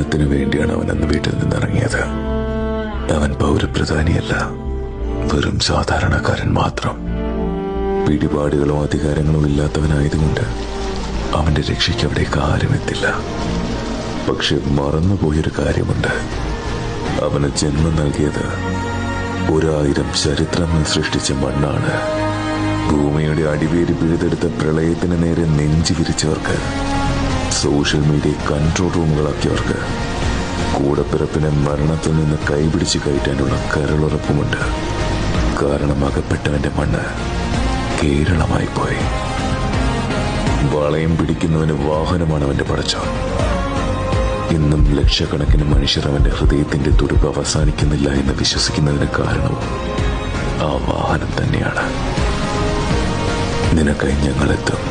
സേവനത്തിന് വേണ്ടിയാണ് അവൻ അന്ന് വീട്ടിൽ നിന്നിറങ്ങിയത്. അവൻ പൗരപ്രധാനിയല്ല, വെറും സാധാരണക്കാരൻ മാത്രം. പിടിപാടുകളോ അധികാരങ്ങളോ ഇല്ലാത്തവനായതുകൊണ്ട് അവന്റെ രക്ഷയ്ക്ക് അവിടേക്ക് ആരും എത്തില്ല. പക്ഷെ മറന്നുപോയൊരു കാര്യമുണ്ട്. അവന് ജന്മം നൽകിയത് 1000 ചരിത്രങ്ങൾ സൃഷ്ടിച്ച മണ്ണാണ്. ഭൂമിയുടെ അടിവേര് പിഴുതെടുത്ത പ്രളയത്തിന് നേരെ നെഞ്ചു വിരിച്ചവർക്ക്, സോഷ്യൽ മീഡിയ കൺട്രോൾ റൂമുകളാക്കിയവർക്ക്, കൂടപ്പിറപ്പിനെ മരണത്തിൽ നിന്ന് കൈപിടിച്ച് കയറ്റാനുള്ള കരളുറപ്പുമുണ്ട്. കാരണം അകപ്പെട്ടവന്റെ മണ്ണ് കേരളമായി പോയി. വളയം പിടിക്കുന്നവന് വാഹനമാണ് അവന്റെ പടച്ചോൻ. ഇന്നും ലക്ഷക്കണക്കിന് മനുഷ്യർ അവന്റെ ഹൃദയത്തിന്റെ തുടിപ്പ് അവസാനിക്കുന്നില്ല എന്ന് വിശ്വസിക്കുന്നതിന് കാരണവും ആ വാഹനം തന്നെയാണ്. നിനക്കായി ഞങ്ങളെത്തും.